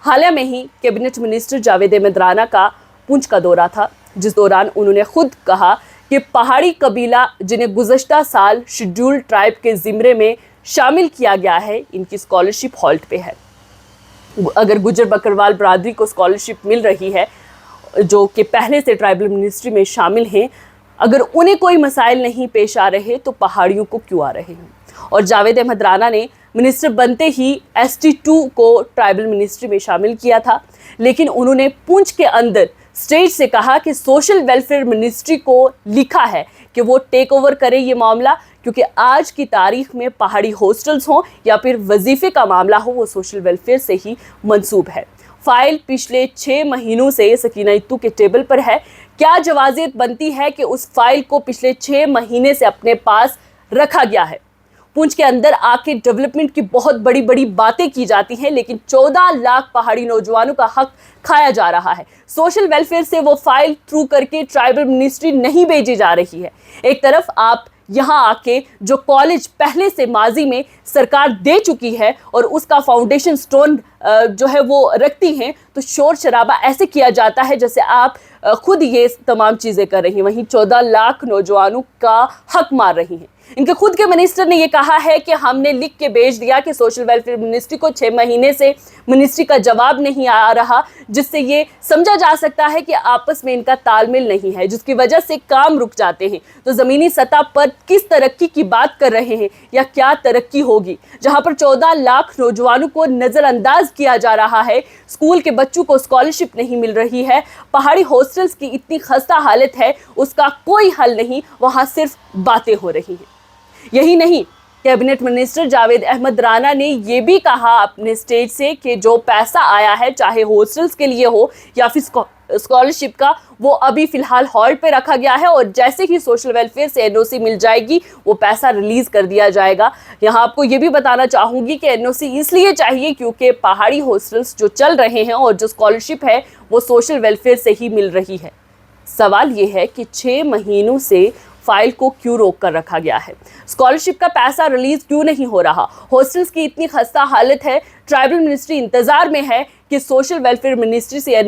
हाल में ही cabinet minister Javed Ahmad Rana का पुंछ का दौरा था, जिस दौरान उन्होंने खुद कहा कि पहाड़ी कबीला जिन्हें गुज़श्ता साल शेड्यूल्ड ट्राइब के ज़िम्मे में शामिल किया गया है, इनकी स्कॉलरशिप हॉल्ट पे है। अगर गुजर बकरवाल बरादरी को स्कॉलरशिप मिल रही है, जो कि पहले से ट्राइबल मिनिस्ट्री में शामिल हैं, अगर उन्हें कोई मसाइल नहीं पेश आ रहे तो पहाड़ियों को क्यों आ रहे हैं? और जावेद अहमद राणा ने मिनिस्टर बनते ही ST2 को ट्राइबल मिनिस्ट्री में शामिल किया था, लेकिन उन्होंने पुंछ के अंदर स्टेज से कहा कि सोशल वेलफेयर मिनिस्ट्री को लिखा है कि वो टेक ओवर करे ये मामला, क्योंकि आज की तारीख में पहाड़ी हॉस्टल्स हों या फिर वजीफे का मामला हो, वो सोशल वेलफेयर से ही मंसूब है। फाइल पिछले 6 महीनों से सकीना इत्तू के टेबल पर है। क्या जवाज़ियत बनती है कि उस फाइल को पिछले 6 महीने से अपने पास रखा गया है? पुंछ के अंदर आके डेवलपमेंट की बहुत बड़ी बड़ी बातें की जाती हैं, लेकिन 14 लाख पहाड़ी नौजवानों का हक खाया जा रहा है। सोशल वेलफेयर से वो फाइल थ्रू करके ट्राइबल मिनिस्ट्री नहीं भेजी जा रही है। एक तरफ आप यहाँ आके जो कॉलेज पहले से माजी में सरकार दे चुकी है और उसका फाउंडेशन स्टोन जो है वो रखती हैं, तो शोर शराबा ऐसे किया जाता है जैसे आप खुद ये तमाम चीज़ें कर रही हैं, वहीं 14 लाख नौजवानों का हक मार रही हैं। इनके खुद के मिनिस्टर ने ये कहा है कि हमने लिख के भेज दिया कि सोशल वेलफेयर मिनिस्ट्री को 6 महीने से मिनिस्ट्री का जवाब नहीं आ रहा, जिससे ये समझा जा सकता है कि आपस में इनका तालमेल नहीं है, जिसकी वजह से काम रुक जाते हैं। तो ज़मीनी सतह पर किस तरक्की की बात कर रहे हैं या क्या तरक्की होगी, जहां पर 14 लाख नौजवानों को नज़रअंदाज किया जा रहा है, स्कूल के बच्चों को स्कॉलरशिप नहीं मिल रही है, पहाड़ी हॉस्टल्स की इतनी खस्ता हालत है, उसका कोई हल नहीं, वहाँ सिर्फ बातें हो रही हैं। यही नहीं, कैबिनेट मिनिस्टर जावेद अहमद राणा ने ये भी कहा अपने स्टेज से कि जो पैसा आया है, चाहे हॉस्टल्स के लिए हो या फिर स्कॉलरशिप का, वो अभी फिलहाल हॉल्ट पे रखा गया है और जैसे ही सोशल वेलफेयर से NOC मिल जाएगी वो पैसा रिलीज कर दिया जाएगा। यहाँ आपको ये भी बताना चाहूँगी कि NOC इसलिए चाहिए क्योंकि पहाड़ी हॉस्टल्स जो चल रहे हैं और जो स्कॉलरशिप है वो सोशल वेलफेयर से ही मिल रही है। सवाल ये है कि 6 महीनों से फाइल को क्यों रोक कर रखा गया है? स्कॉलरशिप का पैसा रिलीज क्यों नहीं हो रहा? हॉस्टल्स की इतनी खस्ता हालत है, ट्राइबल मिनिस्ट्री इंतजार में है कि सोशल वेलफेयर मिनिस्ट्री से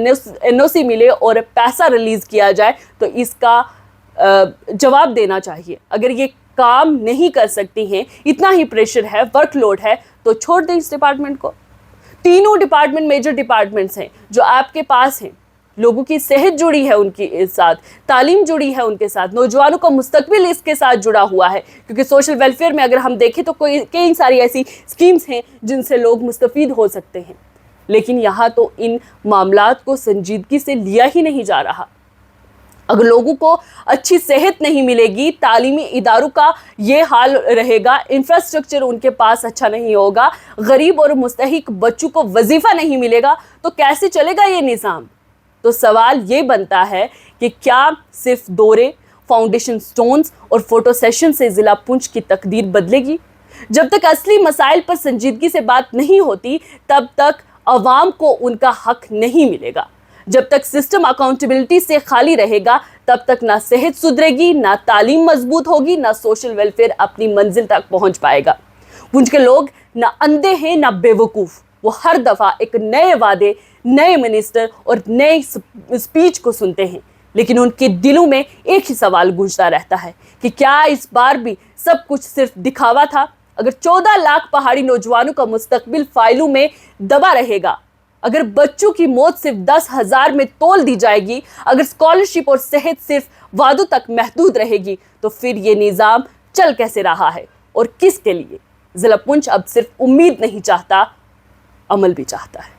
NOC मिले और पैसा रिलीज किया जाए, तो इसका जवाब देना चाहिए। अगर ये काम नहीं कर सकती हैं, इतना ही प्रेशर है, वर्कलोड है, तो छोड़ दें इस डिपार्टमेंट को। तीनों डिपार्टमेंट मेजर डिपार्टमेंट्स हैं जो आपके पास हैं। लोगों की सेहत जुड़ी है उनके साथ, तालीम जुड़ी है उनके साथ, नौजवानों का मुस्तकबिल इसके साथ जुड़ा हुआ है, क्योंकि सोशल वेलफेयर में अगर हम देखें तो कई सारी ऐसी स्कीम्स हैं जिनसे लोग मुस्तफीद हो सकते हैं, लेकिन यहाँ तो इन मामलात को संजीदगी से लिया ही नहीं जा रहा। अगर लोगों को अच्छी सेहत नहीं मिलेगी, तालीमी इदारों का ये हाल रहेगा, इंफ्रास्ट्रक्चर उनके पास अच्छा नहीं होगा, गरीब और मुस्तहिक बच्चों को वजीफ़ा नहीं मिलेगा, तो कैसे चलेगा ये निज़ाम? तो सवाल ये बनता है कि क्या सिर्फ दौरे, फाउंडेशन स्टोन्स और फोटो सेशन से ज़िला पुंछ की तकदीर बदलेगी? जब तक असली मसाइल पर संजीदगी से बात नहीं होती, तब तक अवाम को उनका हक नहीं मिलेगा। जब तक सिस्टम अकाउंटेबिलिटी से खाली रहेगा, तब तक ना सेहत सुधरेगी, ना तालीम मजबूत होगी, ना सोशल वेलफेयर अपनी मंजिल तक पहुंच पाएगा। पुंछ के लोग ना अंधे हैं ना बेवकूफ़, वो हर दफ़ा एक नए वादे, नए मिनिस्टर और नए स्पीच को सुनते हैं, लेकिन उनके दिलों में एक ही सवाल गूंजता रहता है कि क्या इस बार भी सब कुछ सिर्फ दिखावा था? अगर 14 लाख पहाड़ी नौजवानों का मुस्तकबिल फाइलों में दबा रहेगा, अगर बच्चों की मौत सिर्फ 10,000 में तोल दी जाएगी, अगर स्कॉलरशिप और सेहत सिर्फ वादों तक महदूद रहेगी, तो फिर ये निज़ाम चल कैसे रहा है और किसके लिए? ज़िला पुंछ अब सिर्फ उम्मीद नहीं चाहता, अमल भी चाहता है।